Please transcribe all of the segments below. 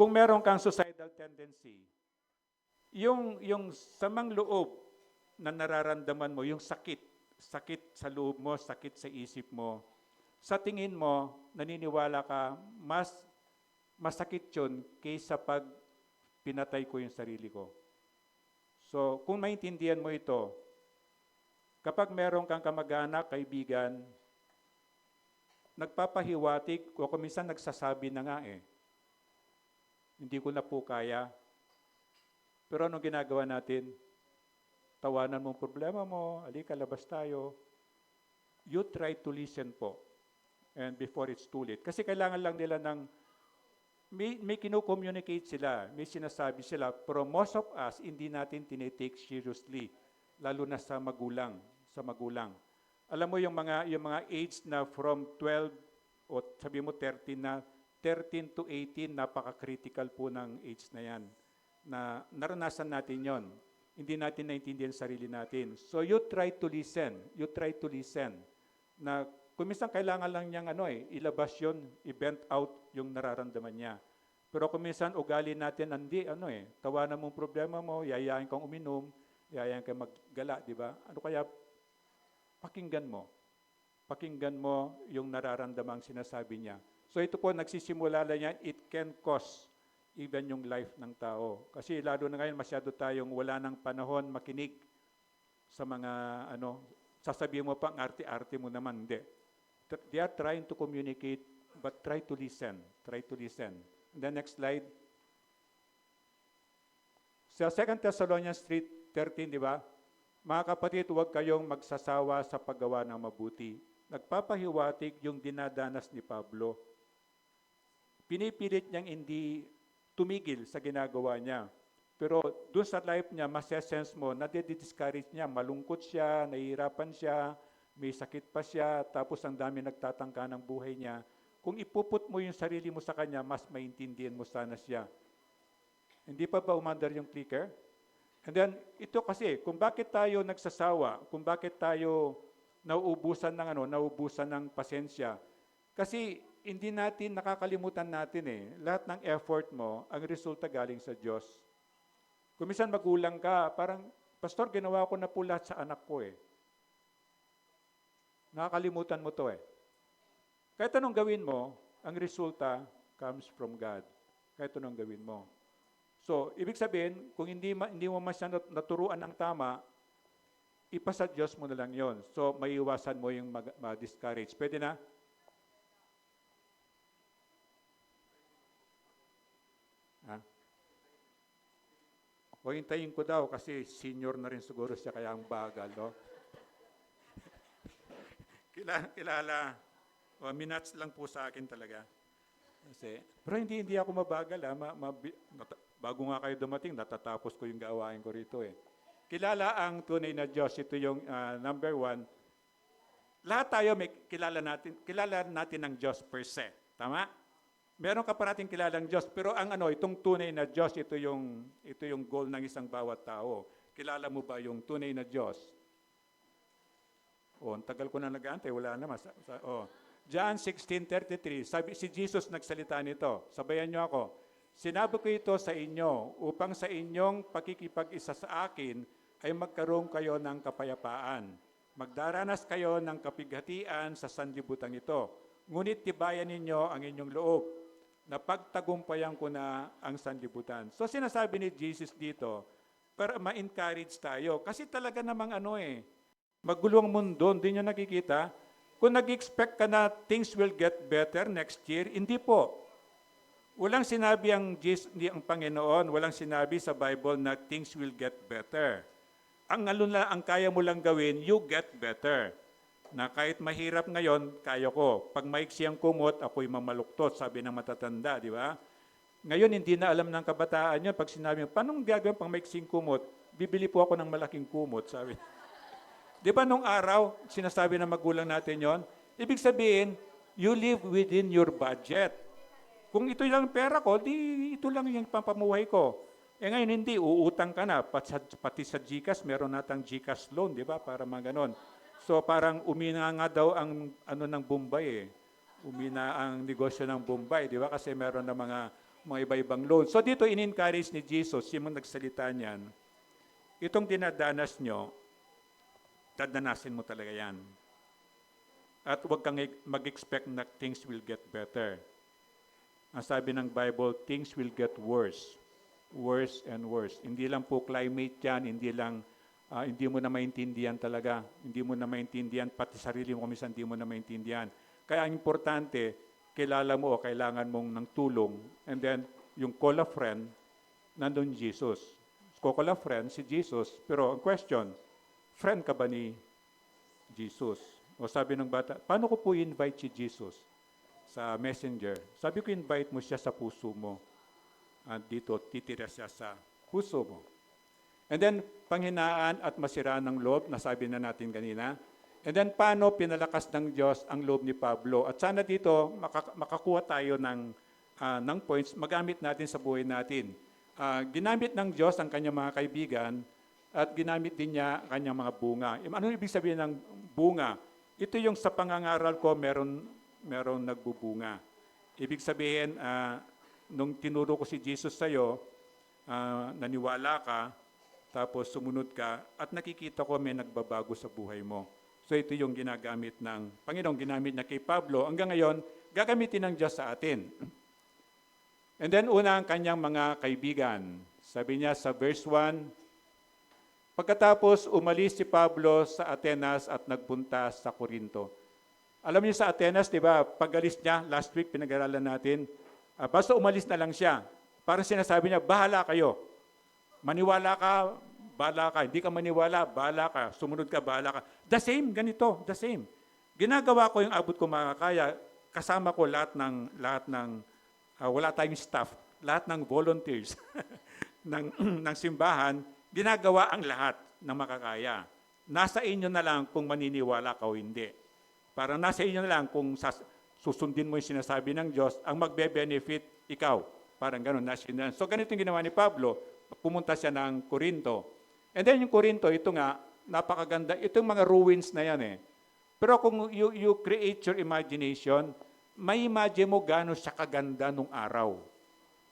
kung meron kang suicidal tendency, yung samang loob na nararamdaman mo, yung sakit, sakit sa loob mo, sakit sa isip mo, sa tingin mo, naniniwala ka, mas masakit yun kaysa pag pinatay ko yung sarili ko. So, kung maintindihan mo ito, kapag meron kang kamag-anak, kaibigan, nagpapahiwatig o kung minsan nagsasabi na nga hindi ko na po kaya. Pero anong ginagawa natin? Tawanan mo ang problema mo, alika, labas tayo. You try to listen po. And before it's too late. Kasi kailangan lang nila ng, may kino-communicate sila, may sinasabi sila, pero most of us, hindi natin tinitake seriously, lalo na sa magulang. Alam mo yung mga age na from 12 o sabi mo 13 na 13 to 18, napaka-critical po ng age na yan. Na naranasan natin yon. Hindi natin naintindihan sarili natin. So you try to listen. Na kung minsan kailangan lang niyang ilabas yon, i-vent out yung nararamdaman niya. Pero kung minsan ugali natin, tawanan mong problema mo, yayain kang uminom, yayain kang maggala, di ba? Ano kaya pakinggan mo yung nararamdamang sinasabi niya. So ito po, nagsisimula lang yan, it can cost even yung life ng tao. Kasi lalo na ngayon, masyado tayong wala ng panahon makinig sa mga, sasabihin mo pa, ang arte-arte mo naman, hindi. They are trying to communicate, but try to listen. And then next slide. Sa 2 Thessalonians 3:13, di ba? Mga kapatid, huwag kayong magsasawa sa paggawa ng mabuti. Nagpapahiwatig yung dinadanas ni Pablo. Pinipilit niyang hindi tumigil sa ginagawa niya. Pero doon sa life niya, masesense mo, nade-discourage niya, malungkot siya, nahihirapan siya, may sakit pa siya, tapos ang dami nagtatangka ng buhay niya. Kung ipuput mo yung sarili mo sa kanya, mas maintindihan mo sana siya. Hindi pa ba umandar yung clicker? And then, ito kasi, kung bakit tayo nagsasawa, kung bakit tayo nauubusan ng pasensya, kasi hindi natin, nakakalimutan natin lahat ng effort mo, ang resulta galing sa Diyos. Kung minsan magulang ka, parang, Pastor, ginawa ko na po lahat sa anak ko Nakakalimutan mo to Kahit anong gawin mo, ang resulta comes from God. Kahit anong gawin mo. So, ibig sabihin, kung hindi mo masyadong naturuan ng tama, ipasa Diyos mo na lang yon. So, maiiwasan mo yung ma-discourage. Pwede na? O hintayin ko daw kasi senior na rin siguro siya kaya ang bagal, no? Kilala. Minutes lang po sa akin talaga. Pero hindi ako mabagal. Bago nga kayo dumating, natatapos ko yung gawain ko rito Kilala ang tunay na Diyos. Ito yung number 1. Lahat tayo kilala natin ang Diyos per se. Tama? Meron ka pa natin kilalang Diyos. Pero itong tunay na Diyos, ito yung goal ng isang bawat tao. Kilala mo ba yung tunay na Diyos? Ang tagal ko na nag-aantay. Wala naman. John 16:33, si Jesus nagsalita nito. Sabayan niyo ako. Sinabi ko ito sa inyo upang sa inyong pakikipag-isa sa akin ay magkaroon kayo ng kapayapaan. Magdaranas kayo ng kapighatian sa sanlibutan ito. Ngunit tibayan ninyo ang inyong loob na pagtagumpayan ko na ang sanlibutan. So sinasabi ni Jesus dito para ma-encourage tayo. Kasi talaga namang magulo ang mundo, hindi nyo nakikita. Kung nag-expect ka na things will get better next year, hindi po. Walang sinabi ang Panginoon, walang sinabi sa Bible na things will get better. Ang kaya mo lang gawin, you get better. Na kahit mahirap ngayon, kaya ko. Pag maiksi ang kumot, ako'y mamaluktot, sabi ng matatanda, di ba? Ngayon, hindi na alam ng kabataan yun. Pag sinabi mo, paano gagawin pang maiksing kumot? Bibili po ako ng malaking kumot, sabi. Di ba nung araw, sinasabi ng magulang natin yon? Ibig sabihin, you live within your budget. Kung ito lang pera ko, ito lang yung pampamuhay ko. Ngayon hindi, uutang ka na. Pati sa GCash, meron natang GCash loan, di ba? Para mga ganon. So parang umina nga daw ang ng Bombay Umina ang negosyo ng Bombay, di ba? Kasi meron na mga mga iba-ibang loan. So dito in-encourage ni Jesus, yung mga nagsalita niyan, itong dinadanas nyo, dadanasin mo talaga yan. At huwag kang mag-expect na things will get better. Ang sabi ng Bible, things will get worse. Worse and worse. Hindi lang po climate yan, hindi mo na maintindihan talaga. Hindi mo na maintindihan, pati sarili mo kumisan hindi mo na maintindihan. Kaya ang importante, kilala mo o kailangan mong ng tulong. And then, yung call a friend, nandun Jesus. Call a friend, si Jesus. Pero ang question, friend ka ba ni Jesus? O sabi ng bata, paano ko po invite si Jesus sa messenger? Sabi ko, invite mo siya sa puso mo. At dito, titira siya sa puso mo. And then, panghinaan at masiraan ng loob, nasabi na natin kanina. And then, paano pinalakas ng Diyos ang loob ni Pablo? At sana dito, makakuha tayo ng points, magamit natin sa buhay natin. Ginamit ng Diyos ang kanyang mga kaibigan at ginamit din niya ang kanyang mga bunga. Ano ibig sabihin ng bunga? Ito yung sa pangangaral ko, meron nagbubunga. Ibig sabihin, nung tinuro ko si Jesus sa'yo, naniwala ka, tapos sumunod ka, at nakikita ko may nagbabago sa buhay mo. So ito yung ginagamit ng Panginoon, ginamit na kay Pablo. Hanggang ngayon, gagamitin ng Diyos sa atin. And then una ang kanyang mga kaibigan. Sabi niya sa verse 1, pagkatapos umalis si Pablo sa Atenas at nagpunta sa Corinto. Alam niyo sa Atenas, di ba, pag-alis niya, last week pinag-aralan natin, basta umalis na lang siya. Parang sinasabi niya, bahala kayo. Maniwala ka, bahala ka. Hindi ka maniwala, bahala ka. Sumunod ka, bahala ka. The same, ganito, the same. Ginagawa ko yung abot ko makakaya, kasama ko lahat ng wala tayong staff, lahat ng volunteers ng simbahan, ginagawa ang lahat ng makakaya. Nasa inyo na lang kung maniniwala ka o hindi. Para nasa inyo na lang kung susundin mo yung sinasabi ng Diyos, ang magbe-benefit ikaw. Parang ganun. So ganito yung ginawa ni Pablo, pumunta siya ng Corinto. And then yung Corinto, ito nga, napakaganda. Ito yung mga ruins na yan eh. Pero kung you create your imagination, may imagine mo gano'n siya kaganda nung araw.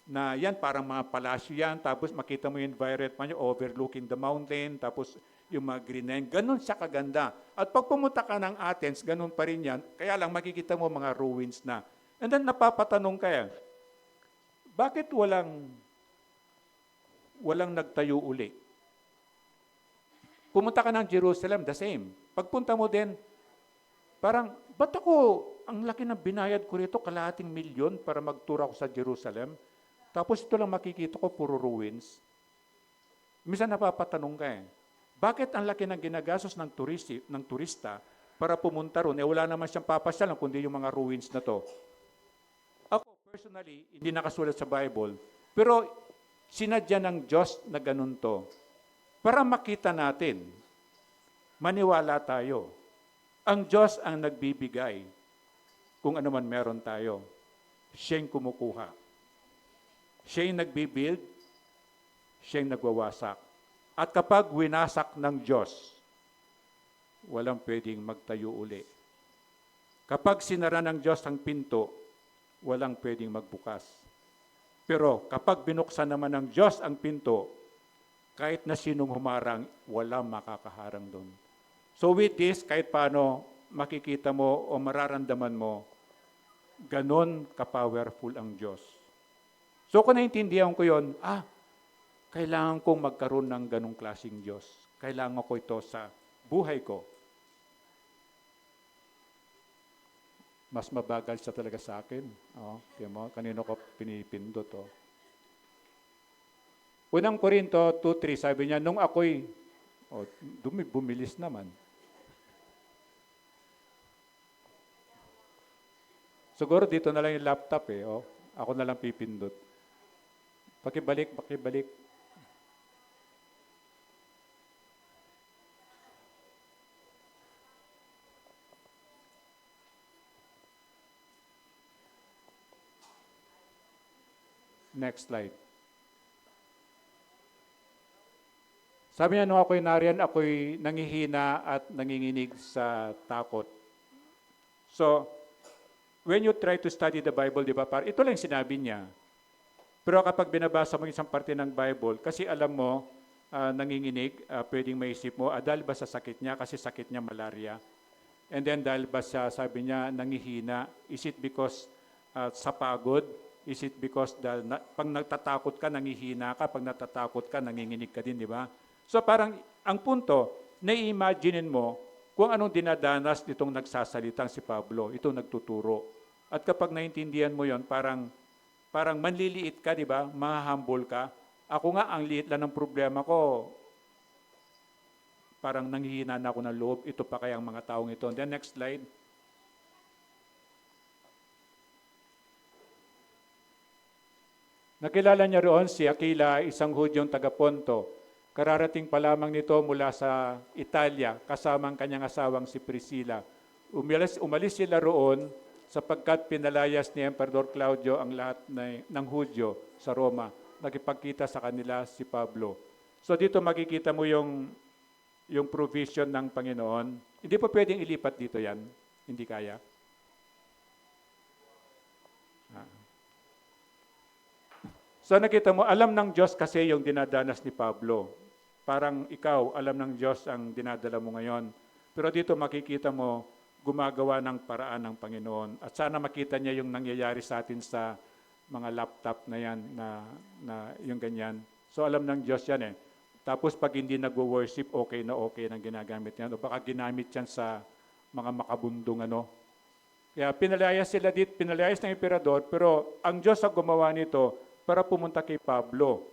Na yan, parang mga palasyo yan, tapos makita mo yung environment niya, overlooking the mountain, tapos yung mga green na yan, gano'n siya kaganda. At pag pumunta ka ng Athens, gano'n pa rin yan, kaya lang makikita mo mga ruins na. And then napapatanong kaya, bakit walang nagtayo uli? Pumunta ka ng Jerusalem, the same. Pagpunta mo din, parang, ba't ako, ang laki ng binayad ko rito, kalahating milyon para mag-tour ako sa Jerusalem. Tapos ito lang makikita ko, puro ruins. Minsan napapatanong ka eh, bakit ang laki ng ginagastos ng turista para pumunta ron? Wala naman siyang papasyalan kundi yung mga ruins na to. Ako, personally, hindi nakasulat sa Bible, pero sinadya ng Diyos na ganun to. Para makita natin, maniwala tayo. Ang Diyos ang nagbibigay kung ano man meron tayo. Siya yung kumukuha. Siya yung nagbibuild, siya yung nagwawasak. At kapag winasak ng Diyos, walang pwedeng magtayo uli. Kapag sinara ng Diyos ang pinto, walang pwedeng magbukas. Pero kapag binuksan naman ng Diyos ang pinto, kahit na sinong humarang, walang makakaharang doon. So with this, kahit paano makikita mo o mararamdaman mo, ganon ka-powerful ang Diyos. So kung naintindihan ko yon, kailangan kong magkaroon ng ganong klaseng Diyos. Kailangan ko ito sa buhay ko. Mas mabagal siya talaga sa akin. Kanino ko pinipindot. Unang Korinto 2:3, sabi niya, nung ako'y, bumilis naman. Siguro dito na lang yung laptop eh. Ako na lang pipindot. Pakibalik. Next slide. Sabi niya, nung ako'y nariyan, ako'y nangihina at nanginginig sa takot. So, when you try to study the Bible, di ba, ito lang sinabi niya. Pero kapag binabasa mo isang parte ng Bible, kasi alam mo, nanginginig, pwedeng maisip mo, dahil ba sa sakit niya? Kasi sakit niya malaria. And then dahil ba sa, sabi niya, nangihina? Is it because sa pagod? Is it because pag nagtatakot ka, nangihina ka? Pag natatakot ka, nanginginig ka din, di ba? So parang ang punto, nai-imaginein mo kung anong dinadanas nitong nagsasalitang si Pablo, itong nagtuturo. At kapag naintindihan mo yon, parang manliliit ka, di ba? Mahahumble ka. Ako nga, ang liit lang ng problema ko, parang nanghihina na ako ng loob. Ito pa kaya ang mga taong ito. And then next slide. Nakilala niya roon si Aquila, isang Hudyong taga-Ponto. Kararating pa lamang nito mula sa Italia, kasama ang kanyang asawang si Priscilla. Umalis sila roon sapagkat pinalayas ni Emperador Claudio ang lahat ng Hudyo sa Roma. Nakipagkita sa kanila si Pablo. So dito makikita mo yung provision ng Panginoon. Hindi pa pwedeng ilipat dito yan. Hindi kaya. So nakita mo, alam ng Diyos kasi yung dinadanas ni Pablo. Parang ikaw, alam ng Diyos ang dinadala mo ngayon. Pero dito makikita mo, gumagawa ng paraan ng Panginoon. At sana makita niya yung nangyayari sa atin sa mga laptop na yan, na yung ganyan. So alam ng Diyos yan eh. Tapos pag hindi nagwo-worship, okay na okay nang ginagamit yan. O baka ginamit yan sa mga makabundong ano. Kaya pinalayas sila dito, pinalayas ng emperador, pero ang Diyos ang gumawa nito para pumunta kay Pablo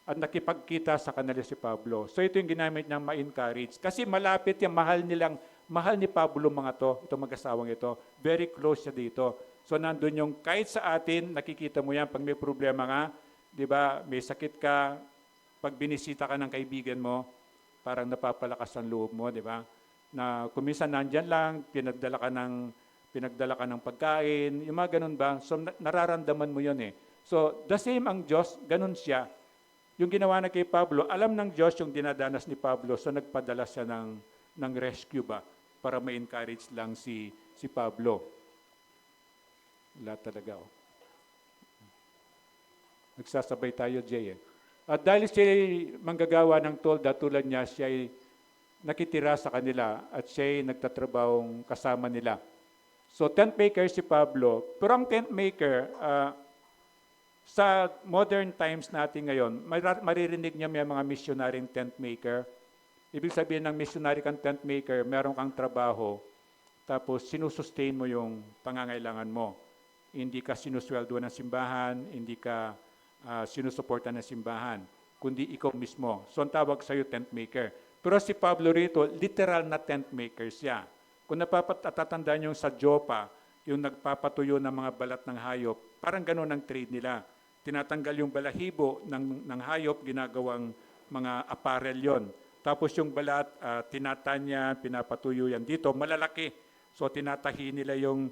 at nakipagkita sa kanila si Pablo. So ito yung ginamit niyang ma-encourage. Kasi malapit yung mahal ni Pablo mga to, itong mag-asawang ito. Very close siya dito. So nandun yung kahit sa atin, nakikita mo yan pag may problema nga, di ba, may sakit ka, pag binisita ka ng kaibigan mo, parang napapalakas ang loob mo, di ba? Na kuminsan nandyan lang, pinagdala ka ng pagkain, yung mga ganun ba? So nararamdaman mo yun eh. So, the same ang Diyos, ganun siya. Yung ginawa na kay Pablo, alam ng Diyos yung dinadanas ni Pablo, so nagpadala siya ng rescue ba, para ma-encourage lang si Pablo. Wala talaga. Oh. Nagsasabay tayo, Jay. At dahil siya manggagawa ng tolda tulad niya, siya ay nakitira sa kanila at siya ay nagtatrabahong kasama nila. So, tent maker si Pablo. Pero ang tent maker, sa modern times natin ngayon, maririnig niyo may mga missionary tent maker. Ibig sabihin ng missionary kang tent maker, meron kang trabaho, tapos sinusustain mo yung pangangailangan mo. Hindi ka sinusweldo ng simbahan, hindi ka sinusuporta ng simbahan, kundi ikaw mismo. So ang tawag sa'yo tent maker. Pero si Pablo rito, literal na tent maker siya. Kung natatandaan niyo sa Joppa, yung nagpapatuyo ng mga balat ng hayop, parang gano'n ang trade nila. Tinatanggal yung balahibo ng hayop, ginagawang mga apparel yon. Tapos yung balat, tinatanya, pinapatuyo yan dito, malalaki. So tinatahi nila yung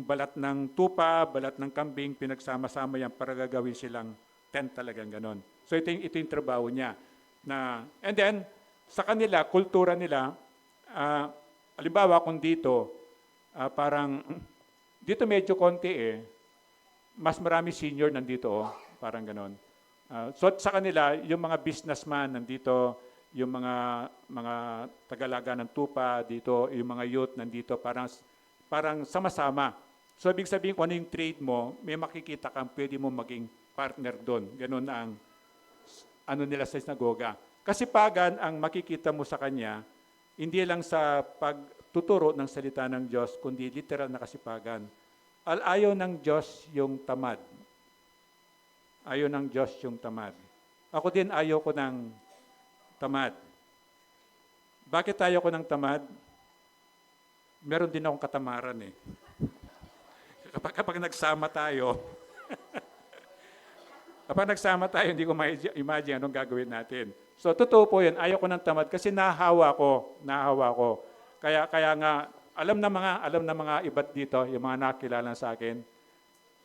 balat ng tupa, balat ng kambing, pinagsama-sama yan para gagawin silang tent talagang ganon. So ito yung trabaho niya. And then, sa kanila, kultura nila, halimbawa kung dito, parang, dito medyo konti eh, mas marami senior nandito, parang ganon. So sa kanila, yung mga businessman nandito, yung mga tagalaga ng tupa dito, yung mga youth nandito, parang sama-sama. So ibig sabihin kung ano yung trade mo, may makikita kang pwede mo maging partner doon. Ganon ang ano nila sa sinagoga. Kasipagan ang makikita mo sa kanya, hindi lang sa pagtuturo ng salita ng Diyos, kundi literal na kasipagan. Ayaw ng Diyos yung tamad. Ayaw ng Diyos yung tamad. Ako din ayaw ko ng tamad. Bakit ayaw ko ng tamad? Meron din akong katamaran eh. Kapag nagsama tayo, hindi ko ma-imagine anong gagawin natin. So, totoo po yun. Ayaw ko ng tamad kasi nahahawa ko. Kaya nga, alam na mga iba't dito, yung mga nakilala sa akin,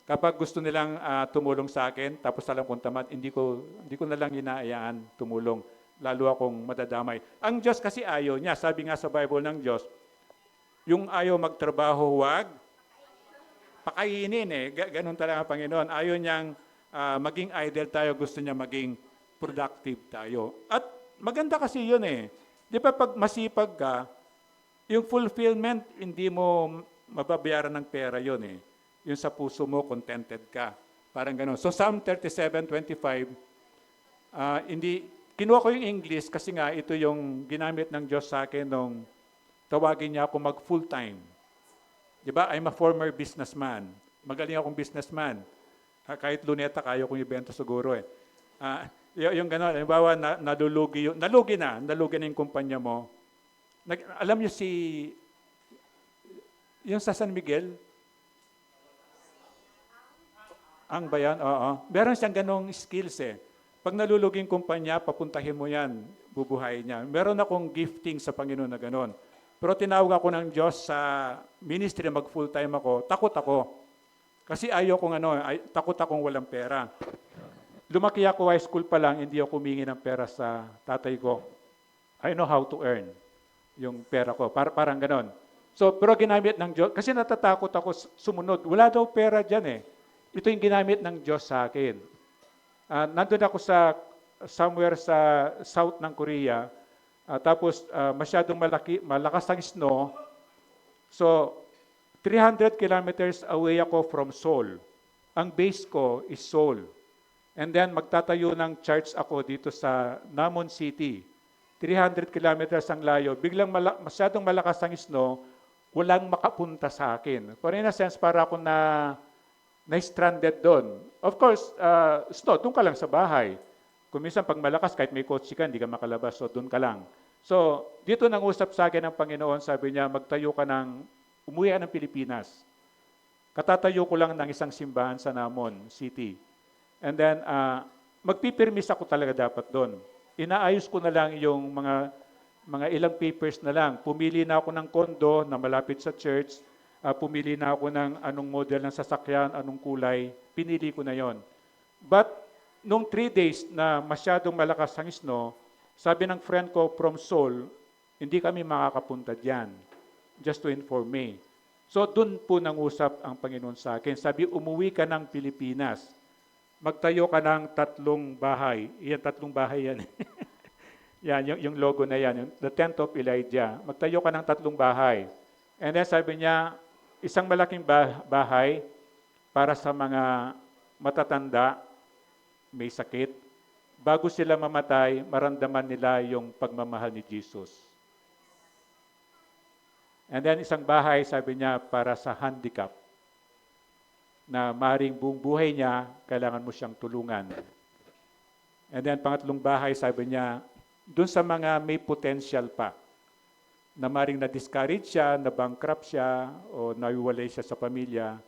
kapag gusto nilang tumulong sa akin, tapos alam kong tamad, hindi ko na lang inaayaan tumulong. Lalo akong madadamay. Ang Diyos kasi ayaw niya. Sabi nga sa Bible ng Diyos, yung ayaw magtrabaho, huwag pakainin eh. Ganun talaga ang Panginoon. Ayaw niyang maging idle tayo, gusto niya maging productive tayo. At maganda kasi yun eh. Di ba pag masipag ka, yung fulfillment, hindi mo mababayaran ng pera yun eh. Yung sa puso mo, contented ka. Parang gano'n. So Psalm 37:25, kinuha ko yung English kasi nga ito yung ginamit ng Diyos sa akin nung tawagin niya ako mag full-time. Di ba? I'm a former businessman. Magaling akong businessman. Kahit luneta, kaya kong ibenta siguro eh. Yung gano'n, halimbawa, nalugi na yung kumpanya mo. Alam niyo yung sa San Miguel, ang bayan, oo. Meron siyang ganong skills eh. Pag nalulugi yung kumpanya, papuntahin mo yan, bubuhayin niya. Meron akong gifting sa Panginoon na ganon. Pero tinawag ako ng Diyos sa ministry, mag full-time ako, takot ako. Kasi takot akong walang pera. Lumaki ako high school pa lang, hindi ako humingi ng pera sa tatay ko. I know how to earn yung pera ko. Parang ganon. So, pero ginamit ng Diyos, kasi natatakot ako sumunod. Wala daw pera dyan eh. Ito yung ginamit ng Diyos sa akin. Nandun ako somewhere sa south ng Korea, tapos masyadong malakas ang snow. So, 300 kilometers away ako from Seoul. Ang base ko is Seoul. And then magtatayo ng church ako dito sa Namon City. 300 kilometers ang layo. Biglang masyadong malakas ang snow, walang makapunta sa akin. For in a sense, para ako na-stranded doon. Of course, snow, doon ka lang sa bahay. Kung minsan pag malakas, kahit may kotse ka, hindi ka makalabas, so doon ka lang. So, dito nang usap sa akin ng Panginoon, sabi niya, umuwi ka ng Pilipinas. Katatayo ko lang ng isang simbahan sa Namon City. And then, magpipirmis ako talaga dapat doon. Inaayos ko na lang yung mga ilang papers na lang. Pumili na ako ng kondo na malapit sa church. Pumili na ako ng anong model ng sasakyan, anong kulay. Pinili ko na yon. But, nung 3 days na masyadong malakas ang snow, sabi ng friend ko from Seoul, hindi kami makakapunta diyan. Just to inform me. So, dun po nangusap ang Panginoon sa akin. Sabi, umuwi ka ng Pilipinas. Magtayo ka ng 3 bahay. Yan, 3 bahay yan. Yan, yung logo na yan. The Tent of Elijah. Magtayo ka ng 3 bahay. And then sabi niya, isang malaking bahay para sa mga matatanda, may sakit. Bago sila mamatay, maramdaman nila yung pagmamahal ni Jesus. And then isang bahay, sabi niya, para sa handicap, na maring buong buhay niya, kailangan mo siyang tulungan. And then 3 bahay, sabi niya, dun sa mga may potential pa, na maring na-discourage siya, na-bankrupt siya, o nawiwalay siya sa pamilya.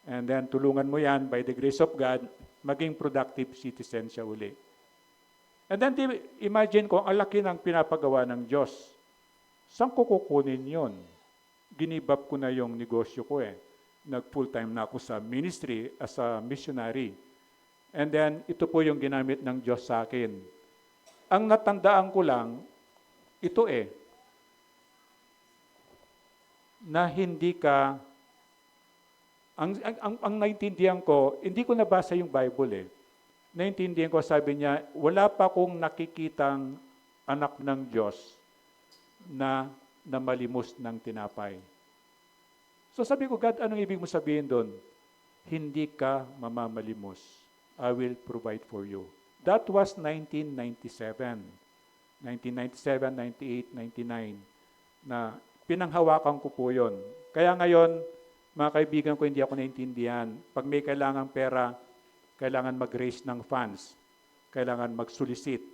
And then tulungan mo yan, by the grace of God, maging productive citizen siya uli. And then imagine ko, ang laki ng pinapagawa ng Diyos. Saan ko kukunin yun? Ginibab ko na yung negosyo ko eh. Nag-full-time na ako sa ministry as a missionary. And then, ito po yung ginamit ng Diyos sa akin. Ang natandaan ko lang, ito eh, na hindi ka, ang naintindihan ko, hindi ko nabasa yung Bible eh. Naintindihan ko, sabi niya, wala pa akong nakikitang anak ng Diyos na malimos ng tinapay. So sabi ko, God, anong ibig mo sabihin doon? Hindi ka mamamalimos. I will provide for you. That was 1997. 1997, 98, 99. Na pinanghawakan ko po yun. Kaya ngayon, mga kaibigan ko, hindi ako naintindihan. Pag may kailangang pera, kailangan mag-raise ng funds. Kailangan mag-solicit.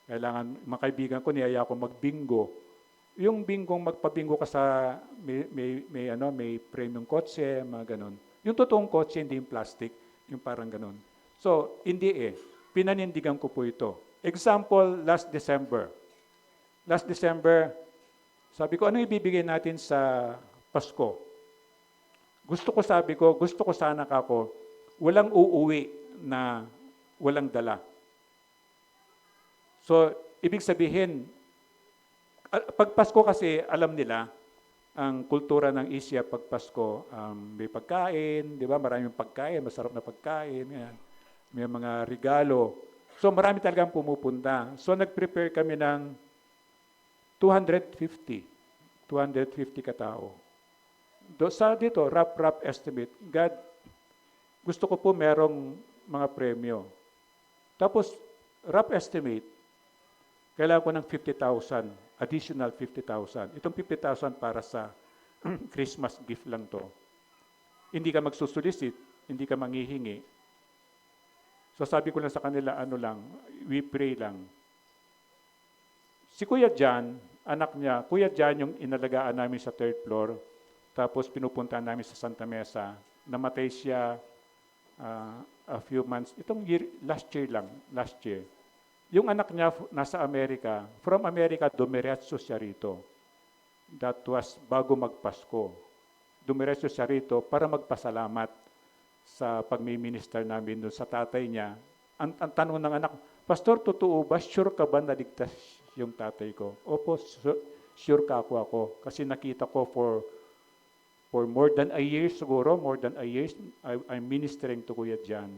Kailangan, mga kaibigan ko, niyaya ako mag-bingo. Yung bingong magpabingo ka sa may premium kotse, mga ganon. Yung totoong kotse, hindi yung plastic, yung parang ganon. So, hindi eh. Pinanindigan ko po ito. Example, last December. Last December, sabi ko, ano ibibigay natin sa Pasko? Gusto ko sana ako, walang uuwi na walang dala. So, ibig sabihin, pag Pasko kasi, alam nila, ang kultura ng Asia pag Pasko, may pagkain, di ba? Maraming pagkain, masarap na pagkain. Yan. may mga regalo. So marami talagang pumupunta. So nag-prepare kami ng 250 katao. Sa dito, rough estimate, God, gusto ko po merong mga premyo. Tapos, rough estimate, kailangan ko ng 50,000, additional 50,000. Itong 50,000 para sa Christmas gift lang to. Hindi ka magsusulisit, hindi ka manghihingi. So sabi ko lang sa kanila, we pray lang. Si Kuya John, anak niya, Kuya John yung inalagaan namin sa third floor, tapos pinupuntahan namin sa Santa Mesa. Namatay siya a few months, last year. Yung anak niya nasa Amerika, from Amerika, dumiretso siya rito. That was bago magpasko. Dumiretso siya rito para magpasalamat sa pagmi-minister namin doon sa tatay niya. Ang tanong ng anak, Pastor, totoo ba? Sure ka ba na ligtas yung tatay ko? Opo, sure ka ako. Kasi nakita ko for more than a year siguro, I'm ministering to Kuya John.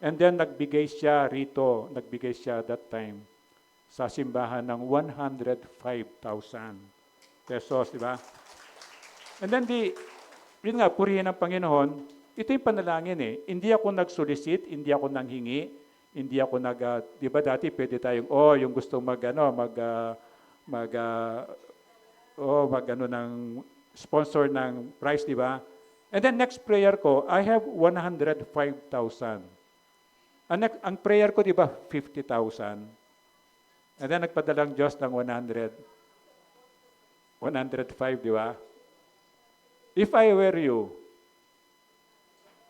And then nagbigay siya that time sa simbahan ng 105,000 pesos, di ba? And then yun nga, purihin ng Panginoon, ito yung panalangin eh. Hindi ako nag-solicit, hindi ako nanghingi, hindi ako di ba dati pwede tayong, yung gusto ng sponsor ng prize, di ba? And then next prayer ko, I have 105,000. Ang prayer ko, di ba, 50,000. And then nagpadalang Diyos ng 105, di ba? If I were you,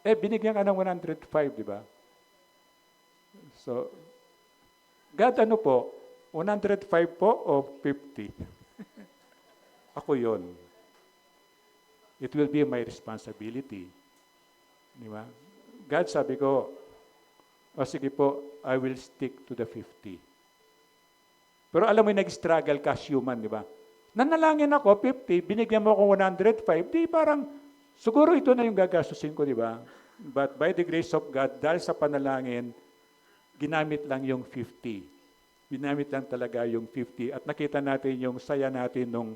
binigyan ka ng 105, di ba? So, God, 105 po o 50? Ako yon. It will be my responsibility. Di ba? God, sabi ko, sige po, I will stick to the 50. Pero alam mo, nag-struggle ka as human, di ba? Nanalangin ako, 50, binigyan mo ako 105, di parang, siguro ito na yung gagastusin ko, di ba? But by the grace of God, dahil sa panalangin, ginamit lang yung 50. Ginamit lang talaga yung 50. At nakita natin yung saya natin nung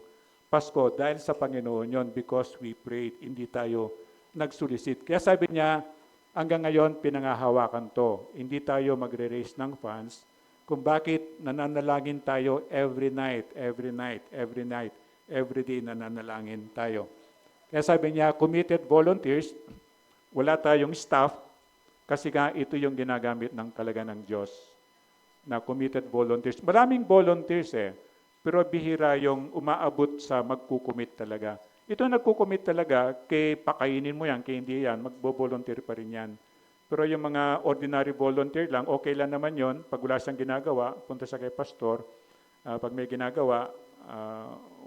Pasko dahil sa Panginoon yon, because we prayed, hindi tayo nagsulisit. Kaya sabi niya, hanggang ngayon, pinangahawakan to. Hindi tayo magre-raise ng funds, kung bakit nananalangin tayo every day nananalangin tayo. Kaya sabi niya, committed volunteers, wala tayong staff, kasi nga ito yung ginagamit ng talaga ng Diyos, na committed volunteers. Maraming volunteers pero bihira yung umaabot sa magkukumit talaga. Ito nagkukumit talaga, kay pakainin mo yan, kay hindi yan, magbo-volunteer pa rin yan. Pero yung mga ordinary volunteer lang, okay lang naman yon. Pag wala siyang ginagawa, punta sa kay pastor. Pag may ginagawa,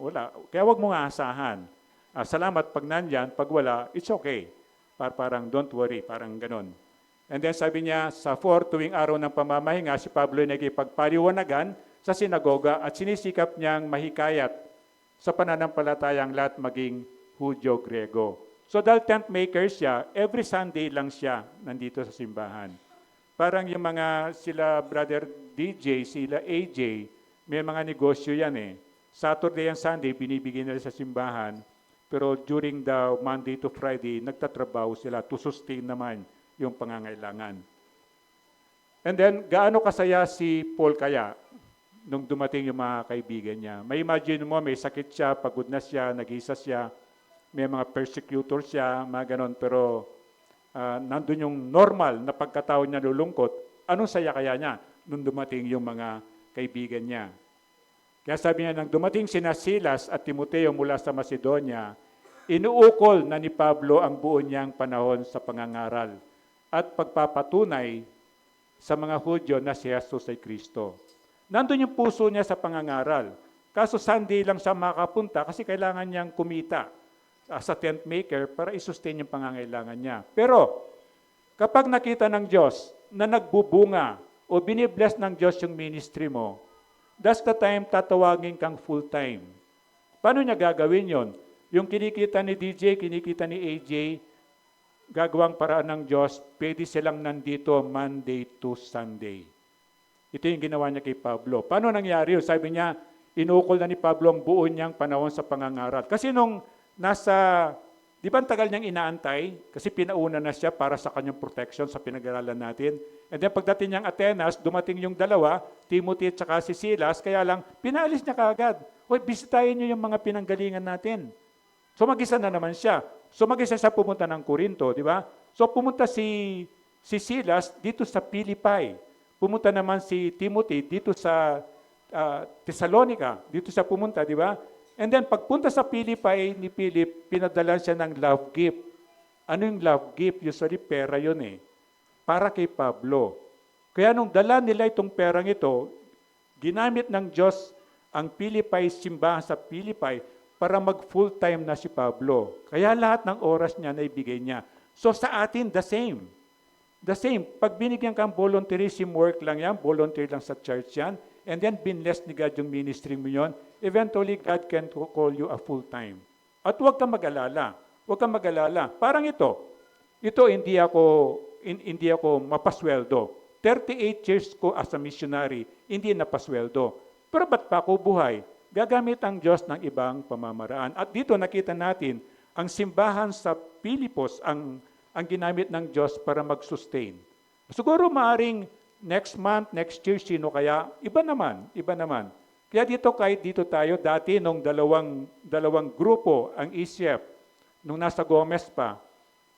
wala. Kaya wag mo nga asahan. Salamat pag nandyan, pag wala, it's okay. Parang don't worry, parang ganon. And then sabi niya, sa 4 tuwing araw ng pamamahinga, si Pablo ay nagipagpaliwanagan sa sinagoga at sinisikap niyang mahikayat sa pananampalatayang lahat maging Hudyo, Grego. So dahil tent maker siya, every Sunday lang siya nandito sa simbahan. Parang yung mga sila Brother DJ, sila AJ, may mga negosyo yan Saturday and Sunday, binibigyan nila sa simbahan. Pero during the Monday to Friday, nagtatrabaho sila to sustain naman yung pangangailangan. And then, gaano kasaya si Paul kaya nung dumating yung mga kaibigan niya? May imagine mo, may sakit siya, pagod na siya, nag-isa siya, may mga persecutor siya, mga ganon, pero nandun yung normal na pagkatao niya lulungkot. Anong saya kaya niya nung dumating yung mga kaibigan niya? Kaya sabi niya, nang dumating sina Silas at Timoteo mula sa Macedonia, inuukol na ni Pablo ang buo niyang panahon sa pangangaral at pagpapatunay sa mga Hudyo na si Jesus ay Kristo. Nandun yung puso niya sa pangangaral. Kaso Sunday lang siya makapunta kasi kailangan niyang kumita sa tent maker para i-sustain yung pangangailangan niya. Pero kapag nakita ng Diyos na nagbubunga o binibless ng Diyos yung ministry mo, that's the time tatawagin kang full-time. Paano niya gagawin yon? Yung kinikita ni DJ, kinikita ni AJ, gagawang paraan ng Diyos, pwede silang nandito Monday to Sunday. Ito yung ginawa niya kay Pablo. Paano nangyari yun? Sabi niya, inukol na ni Pablo ang buo niyang panahon sa pangangaral. Kasi nung nasa, di ba ang tagal niyang inaantay? Kasi pinauna na siya para sa kanyang protection sa pinag-aralan natin. And then pagdating niyang Atenas, dumating yung dalawa, Timothy at saka si Silas, kaya lang, pinaalis niya kaagad. Hoy, bisitahin niyo yung mga pinanggalingan natin. So mag-isa na naman siya. So mag-isa siya pumunta ng Corinto, di ba? So pumunta si Silas dito sa Philippi. Pumunta naman si Timothy dito sa Thessalonica. Dito siya pumunta, di ba? And then pagpunta sa Philippi ni Philip, pinadala siya ng love gift. Ano yung love gift? Usually pera yun eh. Para kay Pablo. Kaya nung dala nila itong perang ito, ginamit ng Diyos ang Philippi, simbahan sa Philippi, para mag-full-time na si Pablo. Kaya lahat ng oras niya na ibigay niya. So sa atin, the same. The same. Pag binigyan kang volunteerism work lang yan, volunteer lang sa church yan, and then binless ni God yung ministry mo yun, eventually God can call you a full-time. At huwag kang mag-alala. Huwag kang mag-alala. Parang ito. Ito, hindi ako mapasweldo. 38 years ko as a missionary, hindi napasweldo. Pero ba't pa ako buhay? Gagamit ang Diyos ng ibang pamamaraan. At dito nakita natin, ang simbahan sa Pilipos ang ginamit ng Diyos para mag-sustain. Siguro maaring next month, next year, sino kaya? Iba naman. Kaya dito, kahit dito tayo, dati nung dalawang grupo, ang ECF, nung nasa Gomez pa,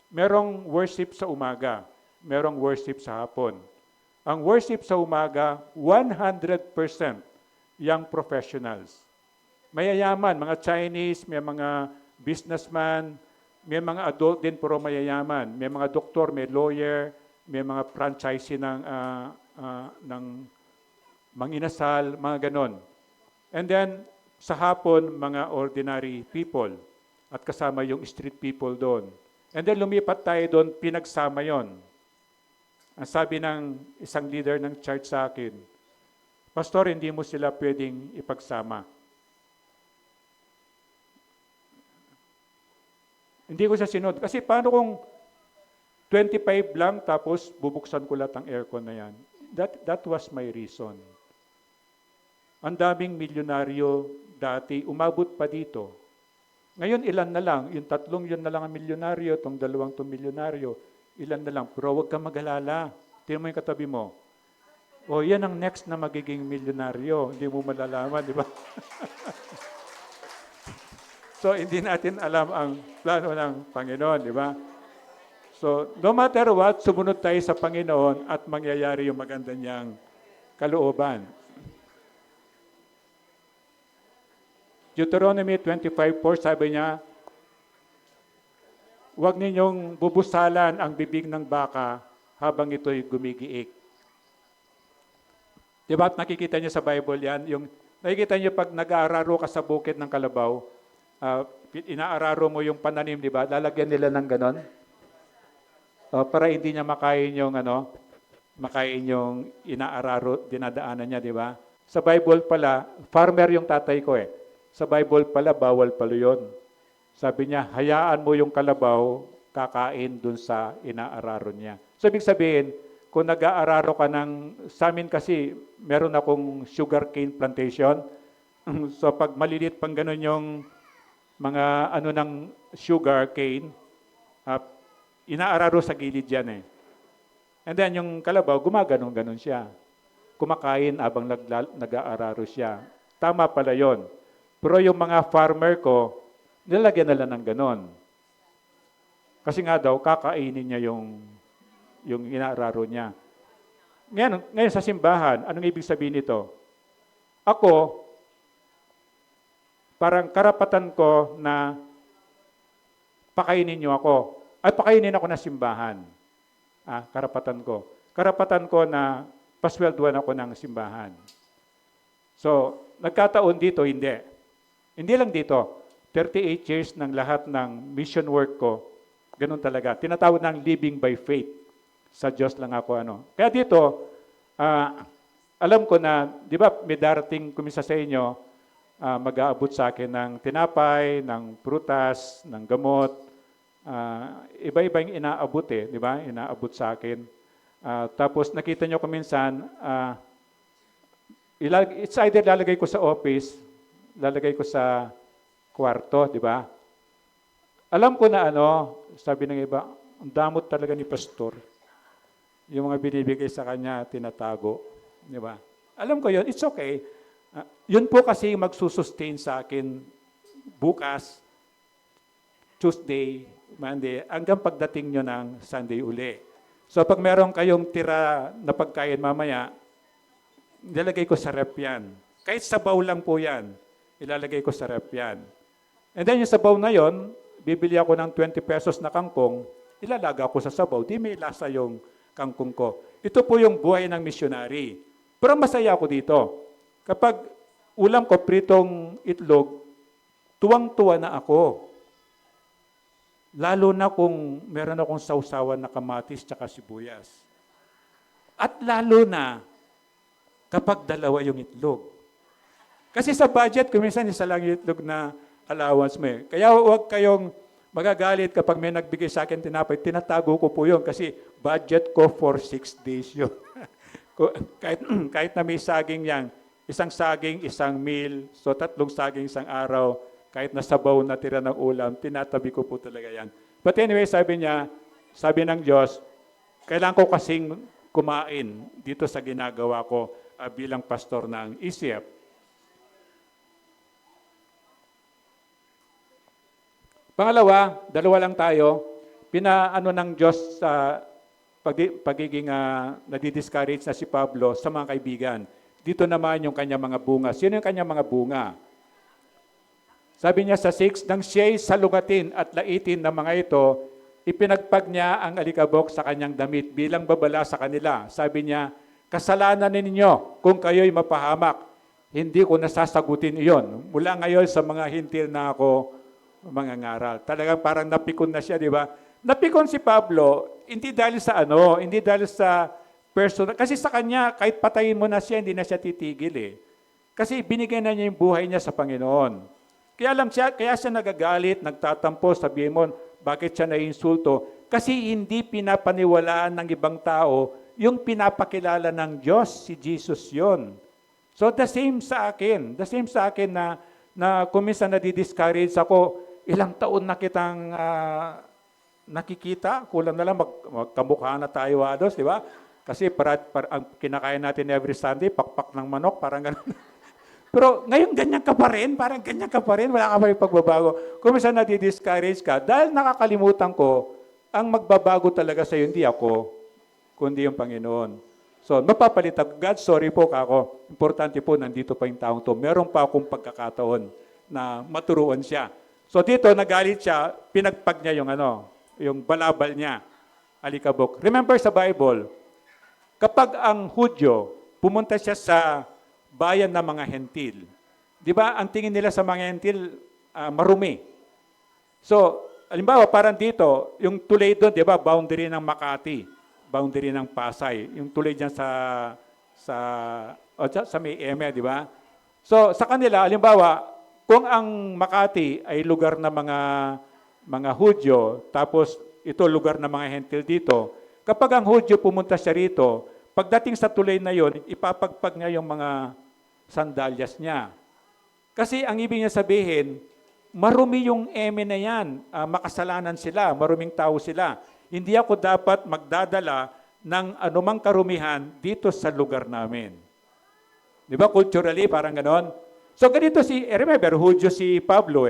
merong worship sa umaga, merong worship sa hapon. Ang worship sa umaga, 100% young professionals. Mayayaman, mga Chinese, may mga businessman, may mga adult din pero mayayaman. May mga doktor, may lawyer, may mga franchisee ng manginasal, mga ganon. And then, sa hapon, mga ordinary people. At kasama yung street people doon. And then lumipat tayo doon, pinagsama yon. Ang sabi ng isang leader ng church sa akin, Pastor, hindi mo sila pwedeng ipagsama. Hindi ko siya sinod. Kasi paano kung 25 lang tapos bubuksan ko lahat ang aircon na yan? That was my reason. Ang daming milyonaryo dati, umabot pa dito. Ngayon, ilan na lang? Yung tatlong yun na lang ang milyonaryo, itong dalawang itong milyonaryo, ilan na lang. Pero huwag kang mag-alala. Tingnan mo yung katabi mo. O, yan ang next na magiging milyonaryo. Hindi mo malalaman, di ba? So, hindi natin alam ang plano ng Panginoon, di ba? So, no matter what, sumunod tayo sa Panginoon at mangyayari yung maganda niyang kalooban. Deuteronomy 25:4, sabi niya, huwag ninyong bubusalan ang bibig ng baka habang ito'y gumigiik. Diba? Nakikita niyo sa Bible yan. Nakikita niyo pag nag-aararo ka sa bukid ng kalabaw, inaararo mo yung pananim, di ba? Lalagyan nila ng ganon. Para hindi niya makain yung inaararo, dinadaanan niya, di ba? Sa Bible pala, farmer yung tatay ko eh. Sa Bible pala, bawal pala yun. Sabi niya, hayaan mo yung kalabaw, kakain dun sa inaararo niya. So, ibig sabihin, kung nag-aararo ka sa amin kasi, meron akong sugarcane plantation. So, pag malilit pang ganun yung mga ng sugarcane, inaararo sa gilid yan eh. And then, yung kalabaw, gumaganon-ganon siya. Kumakain habang nag-aararo siya. Tama pala yon. Pero yung mga farmer ko, nilagyan nila ng ganon. Kasi nga daw, kakainin niya yung inaararo niya. Ngayon sa simbahan, anong ibig sabihin nito? Ako, parang karapatan ko na pakainin niyo ako. Ay, pakainin ako na simbahan. Karapatan ko. Karapatan ko na paswelduhan ako ng simbahan. So, nagkataon dito, hindi. Hindi lang dito. 38 years ng lahat ng mission work ko, ganun talaga. Tinatawag ng living by faith. Sa Diyos lang ako Kaya dito, alam ko na, di ba, may darating kumisa sa inyo, mag-aabot sa akin ng tinapay, ng prutas, ng gamot. Iba-iba yung inaabot di ba? Inaabot sa akin. Tapos nakita nyo ko minsan, it's either lalagay ko sa office, lalagay ko sa kwarto, di ba? Alam ko na sabi ng iba, ang damot talaga ni pastor. Yung mga binibigay sa kanya, tinatago. Di ba? Alam ko yun, it's okay. Yun po kasi magsusustain sa akin bukas, Tuesday, Monday, hanggang pagdating nyo ng Sunday uli. So pag meron kayong tira na pagkain mamaya, ilalagay ko sa rep yan. Kahit sabaw lang po yan, ilalagay ko sa rep yan. And then yung sabaw na yon, bibili ako ng 20 pesos na kangkong, ilalaga ko sa sabaw, di may lasa yung kangkong ko. Ito po yung buhay ng missionary. Pero masaya ako dito. Kapag ulam ko pritong itlog, tuwang-tuwa na ako. Lalo na kung meron akong sausawan na kamatis tsaka sibuyas. At lalo na kapag dalawa yung itlog. Kasi sa budget, kuminsan isa lang yung itlog na allowance mo eh. Kaya huwag kayong magagalit kapag may nagbigay sa akin tinapay. Tinatago ko po yun kasi budget ko for 6 days yun. kahit na may saging yan, isang saging, isang meal, so 3 saging isang araw, kahit na sabaw na tira ng ulam, tinatabi ko po talaga yan. But anyway, sabi niya, sabi ng Diyos, kailangan ko kasing kumain dito sa ginagawa ko bilang pastor ng ECF. Pangalawa, 2 lang tayo, pinaano ng Diyos sa pagiging nadidiscourage na si Pablo sa mga kaibigan. Dito naman yung kanyang mga bunga. Sino yung kanyang mga bunga? Sabi niya sa 6, nang siya'y salungatin at laitin ng mga ito, ipinagpag niya ang alikabok sa kanyang damit bilang babala sa kanila. Sabi niya, kasalanan ninyo kung kayo'y mapahamak. Hindi ko nasasagutin iyon. Mula ngayon sa mga hintil na ako mangangaral. Talagang parang napikon na siya, di ba? Napikon si Pablo, hindi dahil sa hindi dahil sa personal. Kasi sa kanya, kahit patayin mo na siya, hindi na siya titigil eh. Kasi binigyan na niya yung buhay niya sa Panginoon. Kaya siya nagagalit, nagtatampo, sabihin mo, bakit siya naiinsulto? Kasi hindi pinapaniwalaan ng ibang tao yung pinapakilala ng Diyos, si Jesus yon. So the same sa akin. The same sa akin na kuminsan nadidiscourage ako, ilang taon na kitang nakikita, kulang na lang magkamukha na tayo halos, di ba? Kasi ang kinakain natin every Sunday, pakpak ng manok, parang gano'n. Pero ngayon ganyan ka pa rin, parang ganyan ka pa rin, wala ka pa rin pagbabago. Kung minsan nadi-discourage ka, dahil nakakalimutan ko, ang magbabago talaga sa'yo, hindi ako, kundi yung Panginoon. So, mapapalit ako, God, sorry po kako. Importante po, nandito pa yung taong to. Meron pa akong pagkakataon na maturuan siya. So dito, nagalit siya, pinagpag niya yung balabal niya, alikabok. Remember sa Bible, kapag ang Hudyo, pumunta siya sa bayan ng mga hentil. Di ba, ang tingin nila sa mga hentil, marumi. So, halimbawa, parang dito, yung tulay doon, di ba, boundary ng Makati, boundary ng Pasay, yung tulay dyan sa may EME, di ba? So, sa kanila, halimbawa, kung ang Makati ay lugar ng mga Hudyo, tapos ito lugar ng mga hentil dito, kapag ang Hudyo pumunta siya rito, pagdating sa tulay na yon, ipapagpag niya yung mga sandalyas niya. Kasi ang ibig niya sabihin, marumi yung eme na yan, makasalanan sila, maruming tao sila. Hindi ako dapat magdadala ng anumang karumihan dito sa lugar namin. Di ba, culturally, parang ganon? So ganito remember, Hudyo si Pablo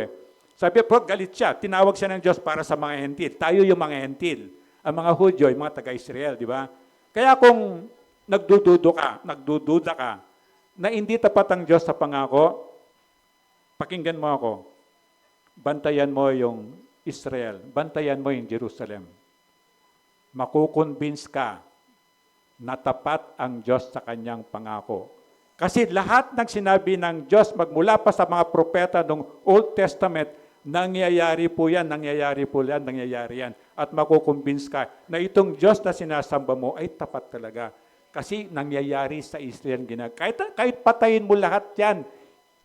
Sabi, galit siya, tinawag siya ng Diyos para sa mga hentil. Tayo yung mga hentil. Ang mga Hudyo, yung mga taga-Israel, di ba? Kaya kung nagdududa ka, na hindi tapat ang Diyos sa pangako, pakinggan mo ako. Bantayan mo yung Israel. Bantayan mo yung Jerusalem. Makukonvince ka na tapat ang Diyos sa kanyang pangako. Kasi lahat ng sinabi ng Diyos magmula pa sa mga propeta ng Old Testament, nangyayari po yan. At makukonvince ka na itong Diyos na sinasamba mo ay tapat talaga. Kasi nangyayari sa Israel. Kahit patayin mo lahat yan,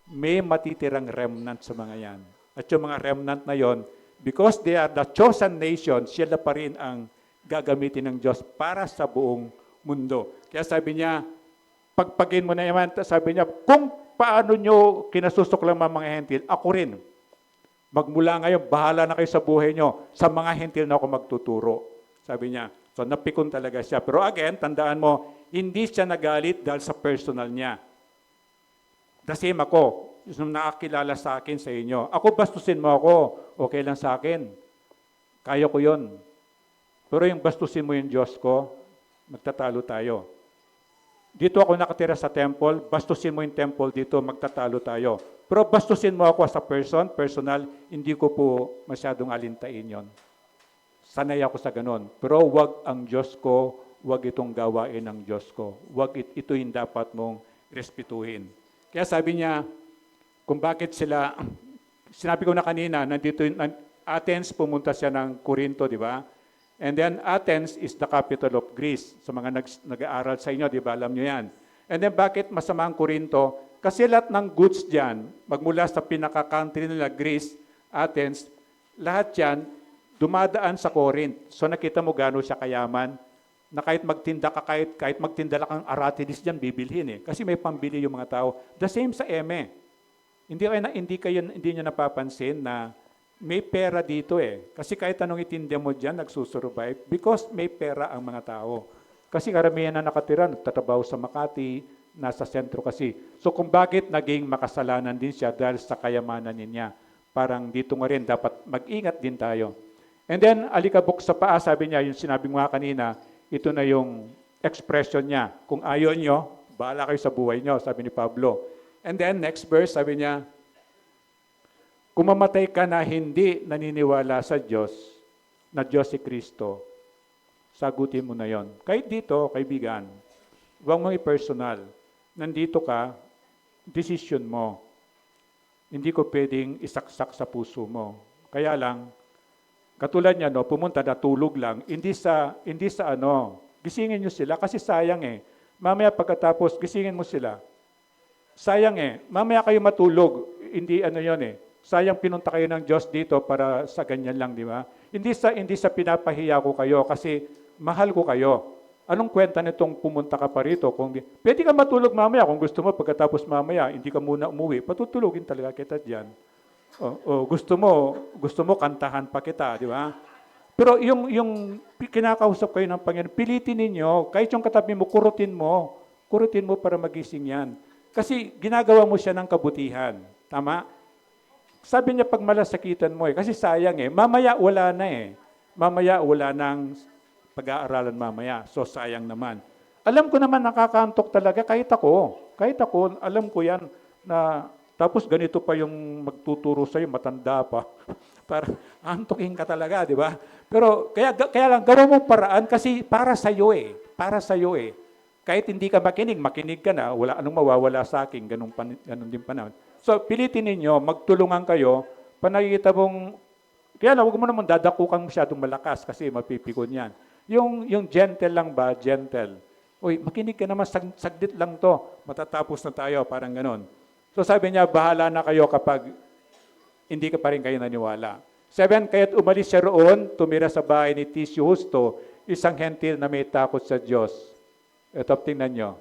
may matitirang remnant sa mga yan. At yung mga remnant na yon, because they are the chosen nation, sila pa rin ang gagamitin ng Diyos para sa buong mundo. Kaya sabi niya, pagpagin mo na yaman, sabi niya, kung paano nyo kinasusuklang mga hentil, ako rin. Magmula ngayon, bahala na kayo sa buhay nyo. Sa mga hentil na ako magtuturo. Sabi niya. So napikon talaga siya. Pero again, tandaan mo, hindi siya nagalit dahil sa personal niya. The same ako. Yung nakakilala sa akin sa inyo. Ako, bastusin mo ako. Okay lang sa akin. Kaya ko yon. Pero yung bastusin mo yung Diyos ko, magtatalo tayo. Dito ako nakatira sa temple, bastusin mo yung temple dito, magtatalo tayo. Pero bastusin mo ako as a person, personal, hindi ko po masyadong alintain yon. Sanay ako sa ganun. Pero wag ang Diyos ko, wag itong gawain ng Diyos ko. Wag ito yung dapat mong respetuhin. Kaya sabi niya, kung bakit sila, sinabi ko na kanina, nandito Athens, pumunta siya ng Corinto, di ba? And then Athens is the capital of Greece. Sa mga nag-aaral sa inyo, di ba? Alam nyo yan. And then bakit masama ang Corinto? Kasi lahat ng goods dyan, magmula sa pinaka-country nila, Greece, Athens, lahat yan, dumadaan sa Corinth. So nakita mo gano'n siya kayaman, na kahit magtinda ka, kahit magtinda lang ang aratilis dyan, bibilhin eh. Kasi may pambili yung mga tao. The same sa eme. Hindi nyo napapansin na may pera dito eh. Kasi kahit anong itinda mo dyan, nagsusurvive because may pera ang mga tao. Kasi karamihan na nakatira, nagtatrabaho sa Makati, nasa sentro kasi. So kung bakit naging makasalanan din siya dahil sa kayamanan niya. Parang dito nga rin, dapat mag-ingat din tayo. And then, alikabok sa paa, sabi niya, yung sinabi mo nga kanina, ito na yung expression niya. Kung ayaw nyo, bahala kayo sa buhay nyo, sabi ni Pablo. And then, next verse, sabi niya, kung mamatay ka na hindi naniniwala sa Diyos, na Diyos si Kristo, sagutin mo na yon. Kahit dito, kaibigan, huwag mong i-personal. Nandito ka, decision mo. Hindi ko pwedeng isaksak sa puso mo. Kaya lang, katulad niya, no, pumunta, natulog lang, hindi sa gisingin nyo sila, kasi sayang eh. Mamaya pagkatapos, gisingin mo sila. Sayang eh. Mamaya kayo matulog, hindi yon eh. Sayang pinunta kayo ng Diyos dito para sa ganyan lang, di ba? Hindi sa pinapahiya ko kayo kasi mahal ko kayo. Anong kwenta nitong pumunta ka pa rito? Pwede ka matulog mamaya kung gusto mo pagkatapos mamaya, hindi ka muna umuwi, patutulogin talaga kita diyan. Gusto mo kantahan pa kita, di ba? Pero yung kinakausap kayo ng Panginoon, pilitin ninyo, kahit yung katabi mo, kurutin mo para magising yan. Kasi ginagawa mo siya ng kabutihan. Tama? Sabi niya pag malasakitan mo kasi sayang eh. Mamaya wala na eh. Mamaya wala nang pag-aaralan mamaya. So sayang naman. Alam ko naman nakakaantok talaga kahit ako, alam ko yan na tapos ganito pa yung magtuturo sa'yo, matanda pa. Para antokin ka talaga, di ba? Pero kaya lang gawin mo paraan kasi para sa'yo eh. Para sa'yo eh. Kahit hindi ka makinig ka na, wala anong mawawala sa akin, ganun din panahon. So, pilitin ninyo, magtulungan kayo, panakikita mong, kaya lang, huwag mo naman dadakukan masyadong malakas kasi mapipikon yan. Yung gentle lang ba, gentle. Uy, makinig ka naman, saglit lang to, matatapos na tayo, parang ganon. So sabi niya, bahala na kayo kapag hindi ka pa rin kayo naniwala. 7, kaya't umalis siya roon, tumira sa bahay ni Tisio Justo, isang hentil na may takot sa Diyos. Ito, tingnan nyo.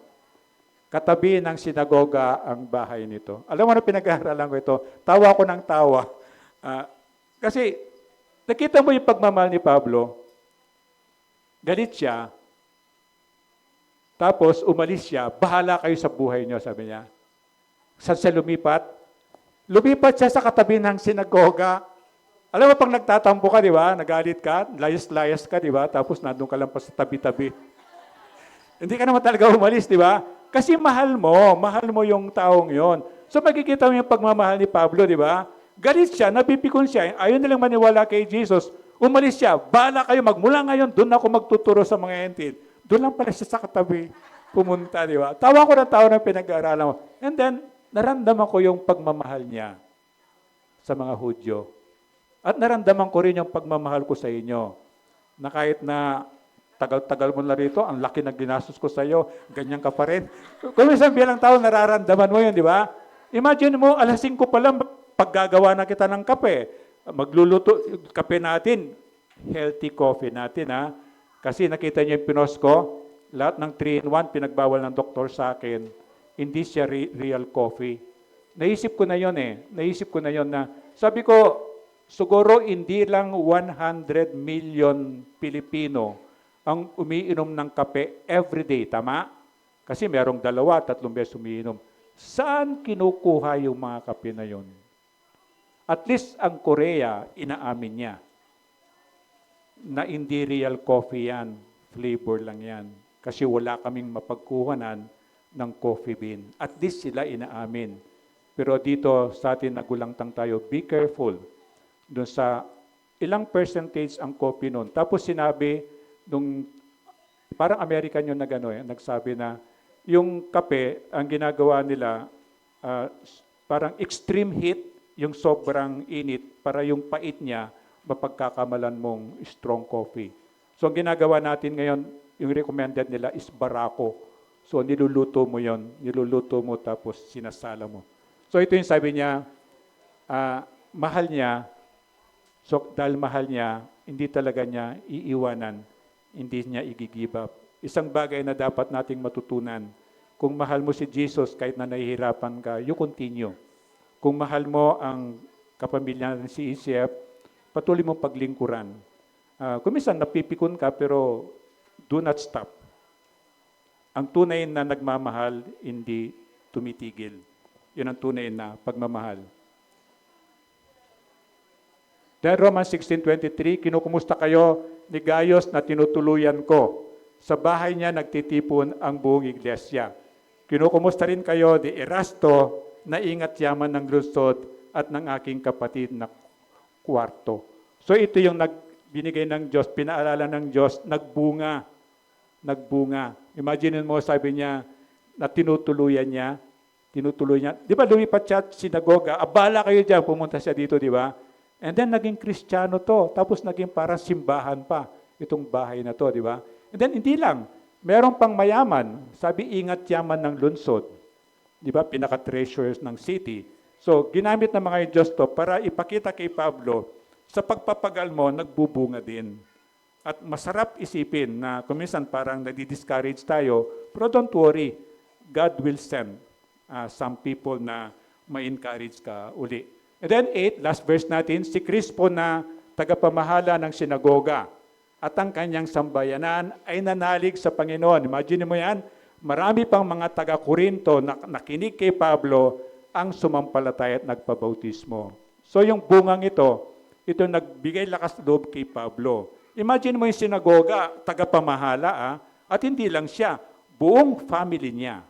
Katabi ng sinagoga ang bahay nito. Alam mo na pinag-aaralan ko ito. Tawa ko ng tawa. Kasi nakita mo yung pagmamahal ni Pablo. Galit siya. Tapos umalis siya. Bahala kayo sa buhay niyo, sabi niya. Saan siya lumipat? Lumipat siya sa katabi ng sinagoga. Alam mo pag nagtatampo ka, di ba? Nagalit ka, layas-layas ka, di ba? Tapos nandun ka lang pa sa tabi-tabi. Hindi ka naman talaga umalis, di ba? Kasi mahal mo yung taong yon. So magkikita mo yung pagmamahal ni Pablo, di ba? Galit siya, napipikon siya, ayaw nilang maniwala kay Jesus, umalis siya, bahala kayo, magmula ngayon, doon ako magtuturo sa mga hentil. Doon lang pala siya sa katabi, pumunta, di ba? Tawa ko ng tao na pinag-aaralan mo. And then, naramdaman ko yung pagmamahal niya sa mga Hudyo. At naramdaman ko rin yung pagmamahal ko sa inyo, na kahit na tagal-tagal mo na rito, ang laki na ginastos ko sa iyo, ganyan ka pa rin. Kung isang bilang tao, nararamdaman mo yun, di ba? Imagine mo, 5:00 pa lang, paggagawa na kita ng kape. Magluluto, kape natin, healthy coffee natin ha. Kasi nakita niyo yung pinost ko, lahat ng 3-in-1 pinagbawal ng doktor sa akin, hindi siya real coffee. Naisip ko na yon na, sabi ko, siguro hindi lang 100 million Pilipino ang umiinom ng kape everyday, tama? Kasi merong 2-3 beses umiinom. Saan kinukuha yung mga kape na yon? At least ang Korea, inaamin niya na hindi real coffee yan, flavor lang yan. Kasi wala kaming mapagkuhanan ng coffee bean. At least sila inaamin. Pero dito sa atin nagulangtang tayo, be careful doon sa ilang percentage ang coffee noon. Tapos sinabi, nung parang American yung nagsabi na yung kape, ang ginagawa nila, parang extreme heat, yung sobrang init, para yung pait niya, mapagkakamalan mong strong coffee. So ang ginagawa natin ngayon, yung recommended nila is barako. So niluluto mo yon, niluluto mo tapos sinasala mo. So ito yung sabi niya, mahal niya, so dahil mahal niya, hindi talaga niya iiwanan, hindi niya i-give up. Isang bagay na dapat nating matutunan, kung mahal mo si Jesus kahit na nahihirapan ka, you continue. Kung mahal mo ang kapamilya ng si ECF, patuloy mong paglingkuran. Kung minsan napipikon ka, pero do not stop. Ang tunay na nagmamahal, hindi tumitigil. Yun ang tunay na pagmamahal. Then Romans 16:23, kinukumusta kayo ni Gaius na tinutuluyan ko. Sa bahay niya nagtitipon ang buong iglesia. Kinukumusta rin kayo ni Erasto na ingat yaman ng lungsod at ng aking kapatid na kwarto. So ito yung binigay ng Diyos, pinaalala ng Diyos, nagbunga. Imagine mo, sabi niya, na tinutuluyan niya. Di ba lumipat siya at sinagoga? Abala kayo dyan, pumunta siya dito, di ba? And then naging Kristiyano to, tapos naging parang simbahan pa, itong bahay na to, di ba? And then hindi lang, meron pang mayaman, sabi ingat yaman ng lungsod. Di ba? Pinaka-treasures ng city. So, ginamit ng mga Diyos to para ipakita kay Pablo, sa pagpapagal mo, nagbubunga din. At masarap isipin na kuminsan parang nadi-discourage tayo, pero don't worry, God will send some people na ma-encourage ka uli. And then 8, last verse natin, si Crispo na tagapamahala ng sinagoga at ang kanyang sambayanan ay nanalig sa Panginoon. Imagine mo yan, marami pang mga taga-Korinto na nakinig kay Pablo ang sumampalataya at nagpabautismo. So yung bungang ito nagbigay lakas loob kay Pablo. Imagine mo yung sinagoga, tagapamahala at hindi lang siya, buong family niya.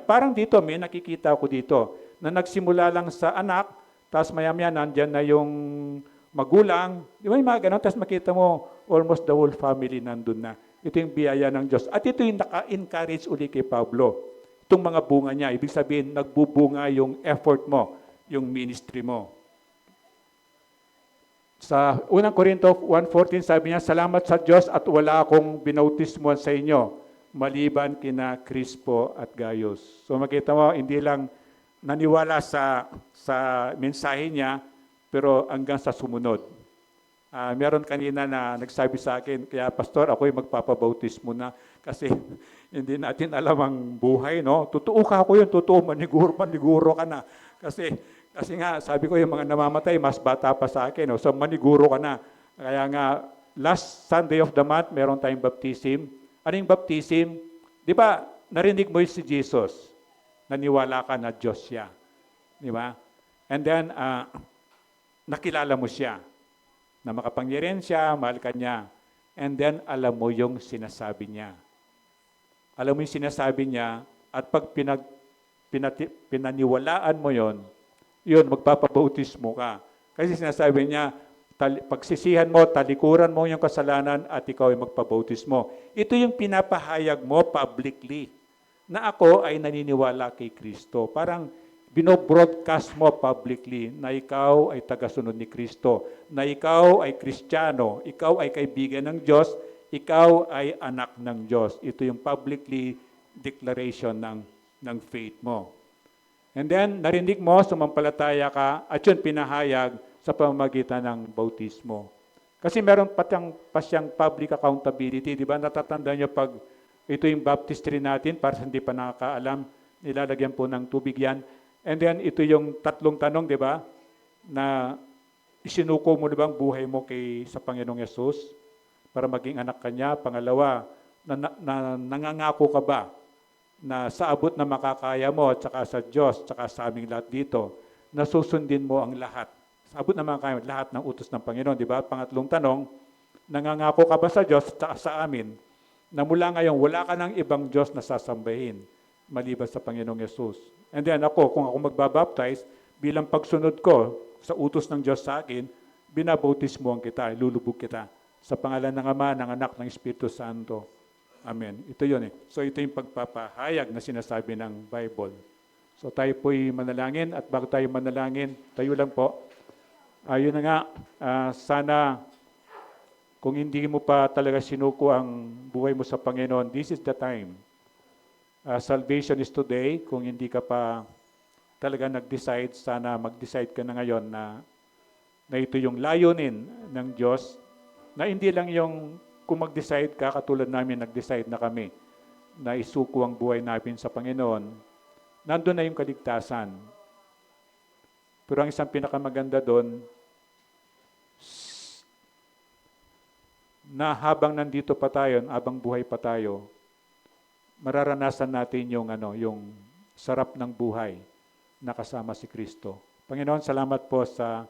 Parang dito, may nakikita ko dito, na nagsimula lang sa anak, tapos maya-maya nandyan na yung magulang. Di ba yung mga ganun? Tapos makita mo, almost the whole family nandun na. Ito yung biyaya ng Diyos. At ito yung naka-encourage uli kay Pablo. Itong mga bunga niya, ibig sabihin, nagbubunga yung effort mo, yung ministry mo. Sa 1 Corinto 1:14, sabi niya, salamat sa Diyos at wala akong binautismuhan sa inyo, maliban kina Crispo at Gaius. So makita mo, hindi lang naniwala sa mensahe niya, pero hanggang sa sumunod. Meron kanina na nagsabi sa akin, kaya pastor, ako'y magpapabautismo na kasi hindi natin alam ang buhay, no? Totoo ka ako yun, totoo, maniguro ka na. Kasi nga, sabi ko yung mga namamatay, mas bata pa sa akin, no? So maniguro ka na. Kaya nga, last Sunday of the month, meron tayong baptism. Ano yung baptism? Di ba, narinig mo si Jesus? Naniwala ka na Diyos siya. Di ba? And then, nakilala mo siya. Na makapangyarihan siya, mahal ka niya. And then, alam mo yung sinasabi niya. Alam mo yung sinasabi niya, at pag pinaniwalaan mo yun, magpapabautismo ka. Kasi sinasabi niya, pagsisihan mo, talikuran mo yung kasalanan at ikaw ay magpabautismo. Ito yung pinapahayag mo publicly na ako ay naniniwala kay Kristo. Parang binobroadcast mo publicly na ikaw ay tagasunod ni Kristo, na ikaw ay Kristiyano, ikaw ay kaibigan ng Diyos, ikaw ay anak ng Diyos. Ito yung publicly declaration ng faith mo. And then, narinig mo, sumampalataya ka, at yun pinahayag sa pamamagitan ng bautismo. Kasi meron pa siyang public accountability, di ba? Natatandaan niyo pag ito yung baptistry natin, para sa hindi pa nakakaalam, nilalagyan po ng tubig yan. And then ito yung tatlong tanong, di ba? Na isinuko mo, di ba, ang buhay mo sa Panginoong Yesus para maging anak kanya. Pangalawa, nangangako ka ba na sa abot na makakaya mo at saka sa Diyos, at saka sa aming lahat dito, na susundin mo ang lahat. Sa abot na makakaya mo, lahat ng utos ng Panginoon, di ba? Pangatlong tanong, nangangako ka ba sa Diyos at saka sa amin na mula ngayon wala ka ng ibang Diyos na sasambahin maliban sa Panginoong Yesus. And then kung ako magbabaptize, bilang pagsunod ko sa utos ng Diyos sa akin, binabautismuhan kita, lulubog kita sa pangalan ng Ama, ng Anak, ng Espiritu Santo. Amen. Ito yun eh. So ito yung pagpapahayag na sinasabi ng Bible. So tayo po'y manalangin, at bago tayo manalangin, tayo lang po. Ayun na nga, sana kung hindi mo pa talaga sinuko ang buhay mo sa Panginoon, this is the time. Salvation is today. Kung hindi ka pa talaga nag-decide, sana mag-decide ka na ngayon na ito yung layunin ng Diyos, na hindi lang yung kung mag-decide ka, katulad namin nag-decide na kami na isuko ang buhay namin sa Panginoon, nandun na yung kaligtasan. Pero ang isang pinakamaganda doon, na habang nandito pa tayo, habang buhay pa tayo, mararanasan natin yung sarap ng buhay na kasama si Kristo. Panginoon, salamat po sa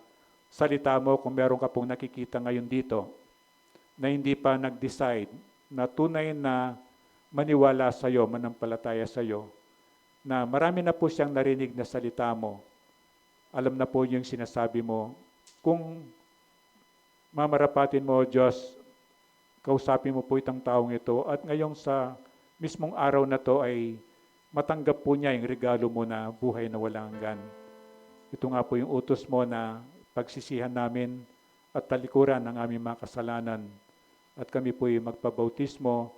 salita mo. Kung meron ka pong nakikita ngayon dito na hindi pa nag-decide na tunay na maniwala sa iyo, manampalataya sa iyo, na marami na po siyang narinig na salita mo. Alam na po yung sinasabi mo. Kung mamarapatin mo, Diyos, kausapin mo po itang taong ito, at ngayong sa mismong araw na to ay matanggap po niya yung regalo mo na buhay na walang hanggan. Ito nga po yung utos mo na pagsisihan namin at talikuran ng aming mga kasalanan. At kami po yung magpabautismo,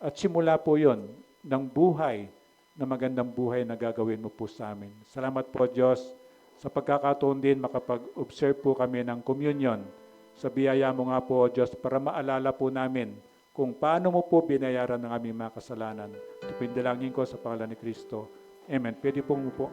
at simula po yon ng buhay, na magandang buhay na gagawin mo po sa amin. Salamat po, Diyos, sa pagkakataon din makapag-observe po kami ng communion. Sa biyaya mo nga po, Diyos, para maalala po namin kung paano mo po binayaran ng aming mga kasalanan. Ito po yung dalangin ko sa pangalan ni Kristo. Amen. Pwede pong po.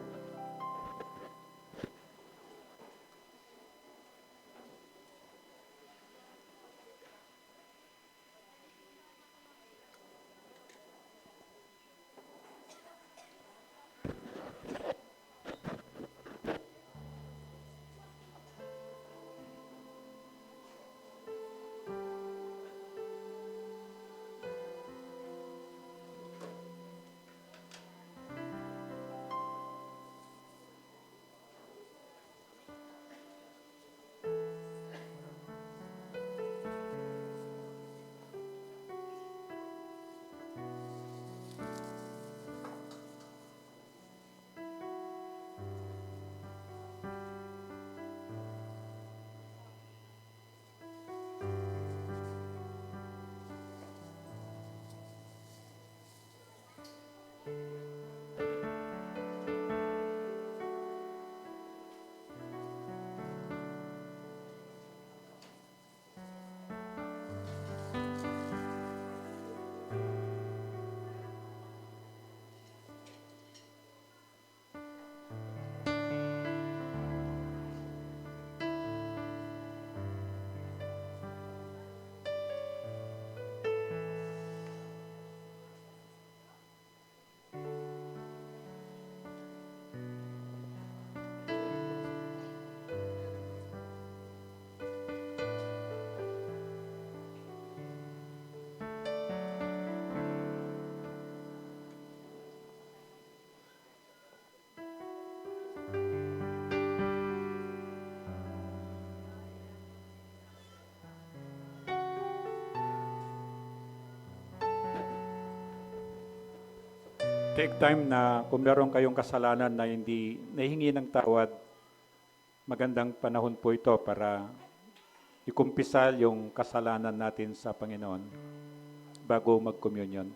Take time na kung meron kayong kasalanan na hindi nahingi ng tawad, magandang panahon po ito para ikumpisal yung kasalanan natin sa Panginoon bago mag-communion.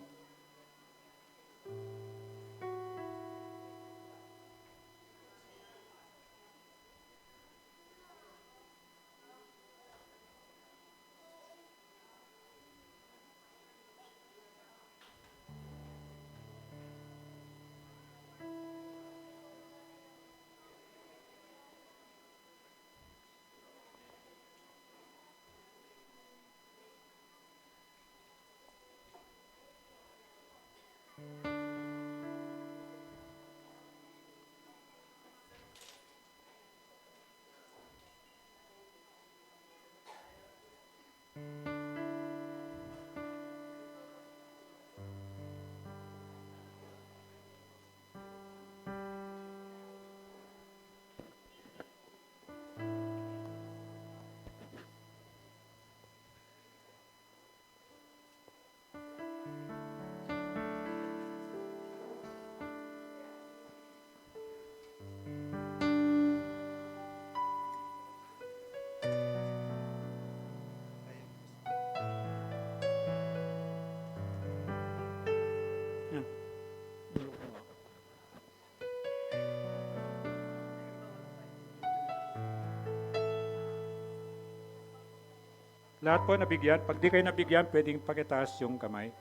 Lahat po nabigyan. Pag di kayo nabigyan, pwedeng pakitaas yung kamay.